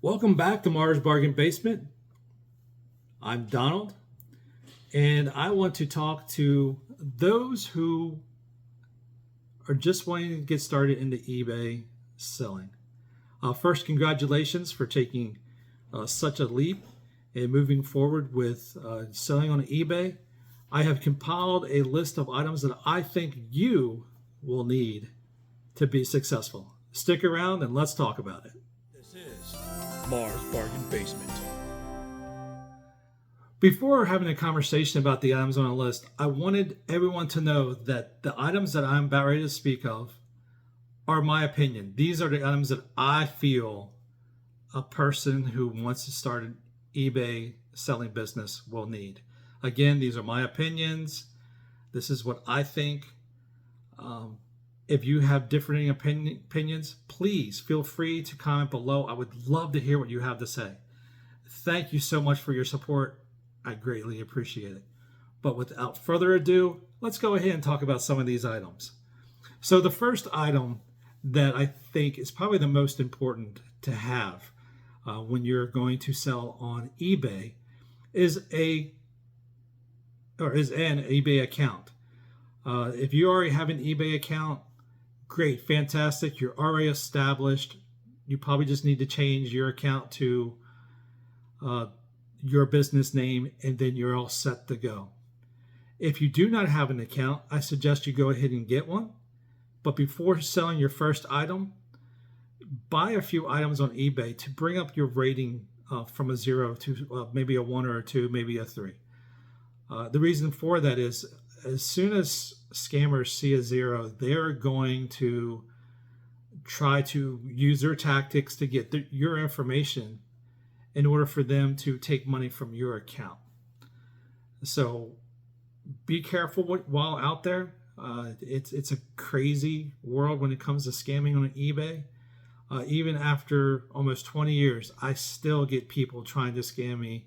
Welcome back to Mars Bargain Basement. I'm Donald, and I want to talk to those who are just wanting to get started into eBay selling. First, congratulations for taking such a leap and moving forward with selling on eBay. I have compiled a list of items that I think you will need to be successful. Stick around and let's talk about it. This is Mars Bargain Basement. Before having a conversation about the items on a list, I wanted everyone to know that the items that I'm about ready to speak of are my opinion. These are the items that I feel a person who wants to start an eBay selling business will need. Again, these are my opinions. This is what I think. If you have differing opinions, please feel free to comment below. I would love to hear what you have to say. Thank you so much for your support. I greatly appreciate it. But without further ado, let's go ahead and talk about some of these items. So the first item that I think is probably the most important to have when you're going to sell on eBay is an eBay account. If you already have an eBay account, great, fantastic. You're already established. You probably just need to change your account to your business name, and then you're all set to go. If you do not have an account, I suggest you go ahead and get one. But before selling your first item, buy a few items on eBay to bring up your rating from a 0 to maybe a 1 or a 2, maybe a 3. The reason for that is as soon as scammers see a 0, they're going to try to use their tactics to get your information in order for them to take money from your account. So be careful while out there. It's a crazy world when it comes to scamming on eBay. Even after almost 20 years, I still get people trying to scam me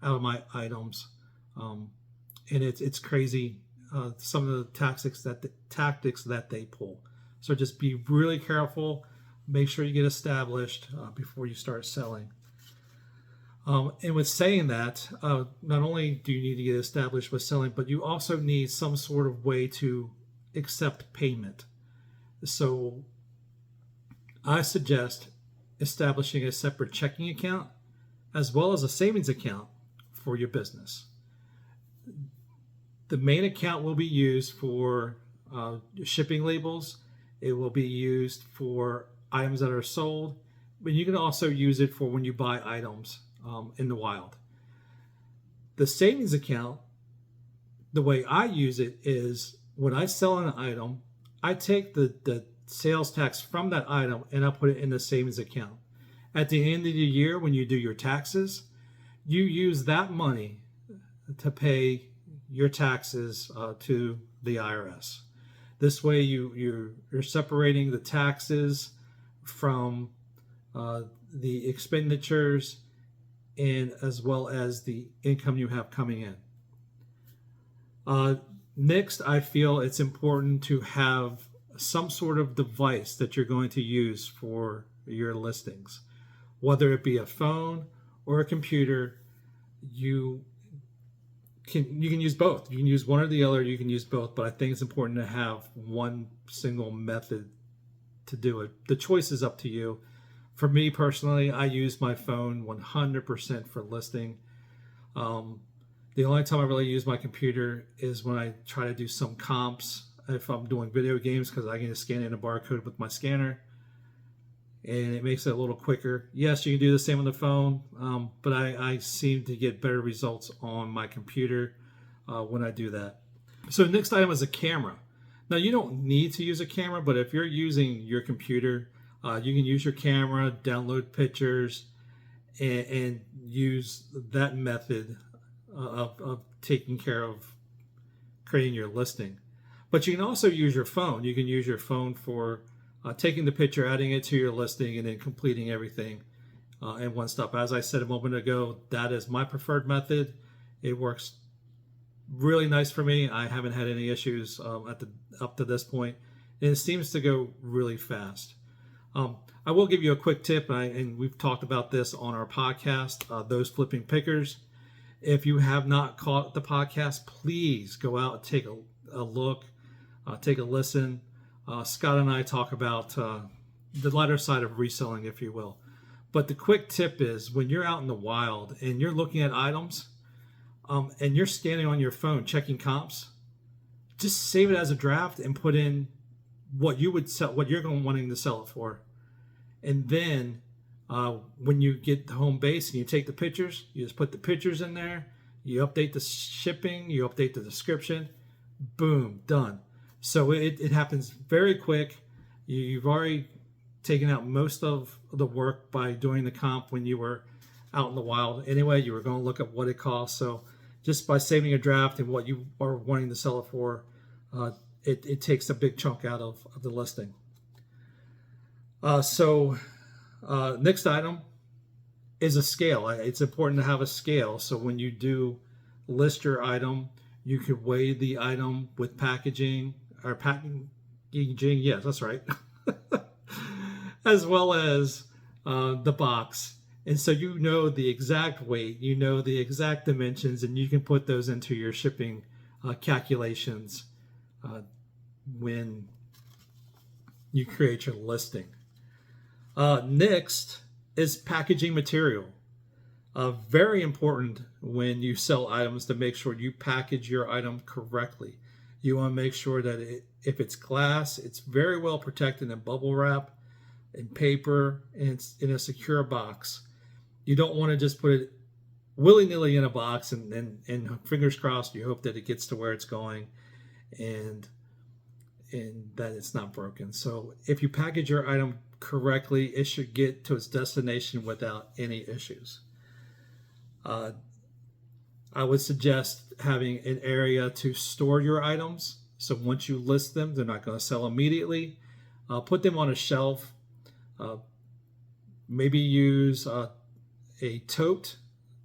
out of my items. And it's crazy, some of the tactics that they pull. So just be really careful. Make sure you get established before you start selling. And with saying that, not only do you need to get established with selling, but you also need some sort of way to accept payment. So I suggest establishing a separate checking account as well as a savings account for your business. The main account will be used for shipping labels. It will be used for items that are sold, but you can also use it for when you buy items in the wild. The savings account, the way I use it is when I sell an item, I take the sales tax from that item and I put it in the savings account. At the end of the year, when you do your taxes, you use that money to pay your taxes to the IRS. This way you're separating the taxes from the expenditures and as well as the income you have coming in. Next, I feel it's important to have some sort of device that you're going to use for your listings. Whether it be a phone or a computer, you can use both. You can use one or the other, you can use both, but I think it's important to have one single method to do it. The choice is up to you. For me personally, I use my phone 100% for listing. The only time I really use my computer is when I try to do some comps. If I'm doing video games, because I can just scan in a barcode with my scanner, and it makes it a little quicker. Yes, you can do the same on the phone, but I seem to get better results on my computer when I do that. So the next item is a camera. Now, you don't need to use a camera, but if you're using your computer, you can use your camera, download pictures, and use that method of taking care of creating your listing. But you can also use your phone. You can use your phone for taking the picture, adding it to your listing, and then completing everything in one stop. As I said a moment ago, that is my preferred method. It works really nice for me. I haven't had any issues up to this point, and it seems to go really fast. I will give you a quick tip, and we've talked about this on our podcast, Those Flipping Pickers. If you have not caught the podcast, please go out and take a look, take a listen. Scott and I talk about the lighter side of reselling, if you will. But the quick tip is when you're out in the wild and you're looking at items and you're standing on your phone checking comps, just save it as a draft and put in what you would sell, what you're wanting to sell it for. And then when you get to home base and you take the pictures, you just put the pictures in there, you update the shipping, you update the description, boom, done. So it happens very quick. You've already taken out most of the work by doing the comp when you were out in the wild. Anyway, you were going to look at what it costs. So just by saving a draft and what you are wanting to sell it for, it takes a big chunk out of the listing. Next item is a scale. It's important to have a scale. So when you do list your item, you could weigh the item with packaging. Yes, that's right. As well as the box. And so you know the exact weight, you know the exact dimensions, and you can put those into your shipping calculations when you create your listing. Next is packaging material. Very important when you sell items to make sure you package your item correctly. You want to make sure that if it's glass, it's very well protected in bubble wrap, in paper, and it's in a secure box. You don't want to just put it willy-nilly in a box and fingers crossed you hope that it gets to where it's going and that it's not broken. So if you package your item correctly, it should get to its destination without any issues. I would suggest having an area to store your items. So once you list them, they're not going to sell immediately. Put them on a shelf. Maybe use a tote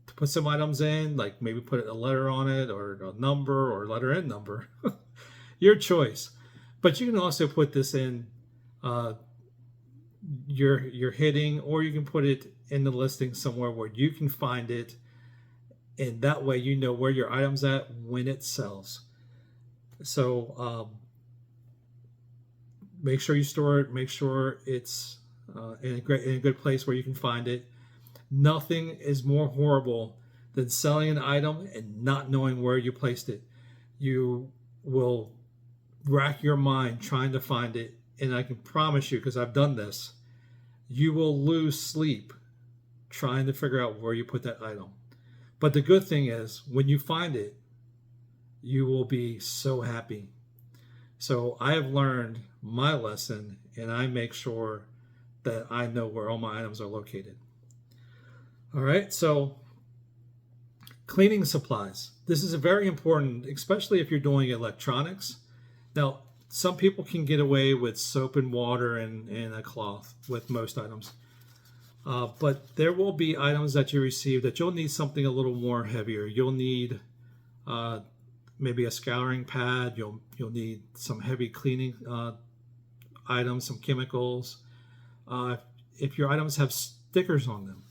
to put some items in, like maybe put a letter on it or a number or letter and number. Your choice. But you can also put this in your heading, or you can put it in the listing somewhere where you can find it. And that way you know where your item's at when it sells. So make sure you store it. Make sure it's in a good place where you can find it. Nothing is more horrible than selling an item and not knowing where you placed it. You will rack your mind trying to find it. And I can promise you, because I've done this, you will lose sleep trying to figure out where you put that item. But the good thing is, when you find it, you will be so happy. So I have learned my lesson, and I make sure that I know where all my items are located. All right, so cleaning supplies. This is very important, especially if you're doing electronics. Now, some people can get away with soap and water and a cloth with most items. But there will be items that you receive that you'll need something a little more heavier. You'll need maybe a scouring pad. You'll need some heavy cleaning items, some chemicals. If your items have stickers on them,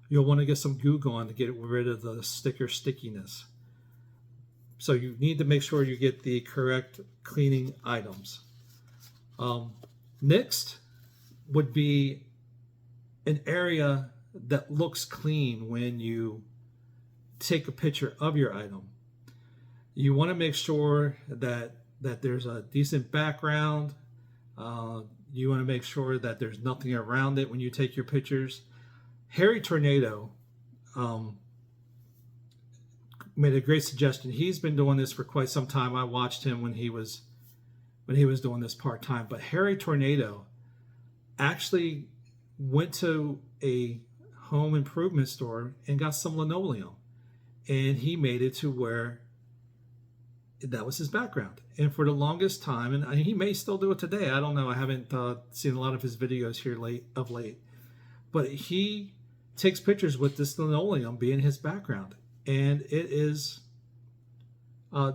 you'll want to get some Goo Gone to get rid of the sticker stickiness. So you need to make sure you get the correct cleaning items. Next would be an area that looks clean when you take a picture of your item. You want to make sure that there's a decent background. You want to make sure that there's nothing around it when you take your pictures. Harry Tornado made a great suggestion. He's been doing this for quite some time. I watched him when he was doing this part-time. But Harry Tornado actually went to a home improvement store and got some linoleum, and he made it to where that was his background. And for the longest time, and he may still do it today, I don't know, I haven't seen a lot of his videos here of late, but he takes pictures with this linoleum being his background, and it is a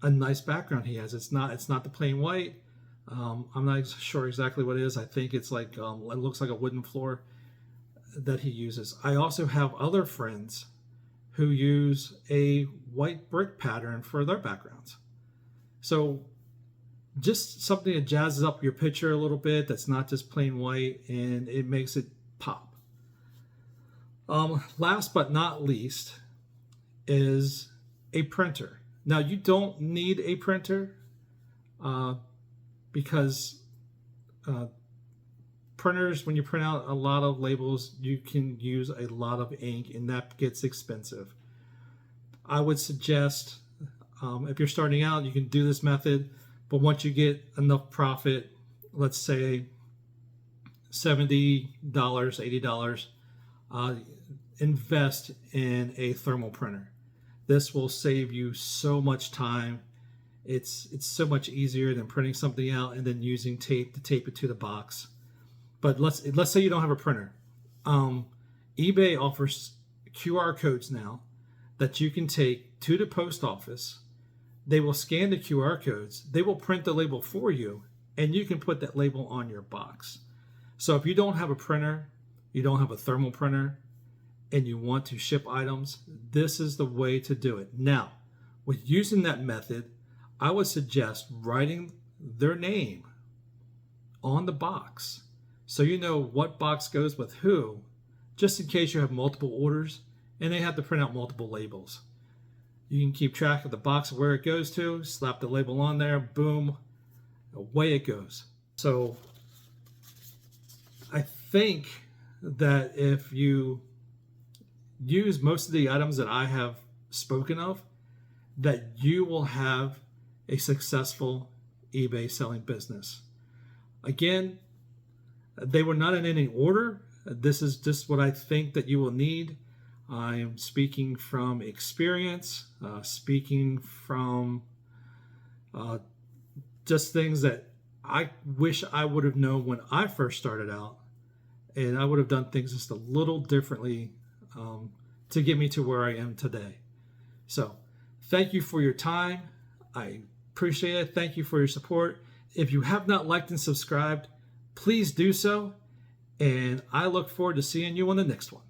nice background he has. It's not the plain white. I'm not sure exactly what it is. I think it's like, it looks like a wooden floor that he uses. I also have other friends who use a white brick pattern for their backgrounds. So just something that jazzes up your picture a little bit, that's not just plain white, and it makes it pop. Last but not least is a printer. Now, you don't need a printer because printers, when you print out a lot of labels, you can use a lot of ink, and that gets expensive. I would suggest, if you're starting out, you can do this method, but once you get enough profit, let's say $70, $80, invest in a thermal printer. This will save you so much time. It's so much easier than printing something out and then using tape to tape it to the box. But let's say you don't have a printer. eBay offers QR codes now that you can take to the post office. They will scan the QR codes. They will print the label for you, and you can put that label on your box. So if you don't have a printer, you don't have a thermal printer, and you want to ship items, this is the way to do it. Now, with using that method, I would suggest writing their name on the box so you know what box goes with who, just in case you have multiple orders and they have to print out multiple labels. You can keep track of the box, where it goes to, slap the label on there, boom, away it goes. So I think that if you use most of the items that I have spoken of, that you will have a successful eBay selling business. Again, they were not in any order. This is just what I think that you will need. I am speaking from experience, speaking from just things that I wish I would have known when I first started out, and I would have done things just a little differently to get me to where I am today. So thank you for your time. I appreciate it. Thank you for your support. If you have not liked and subscribed, please do so. And I look forward to seeing you on the next one.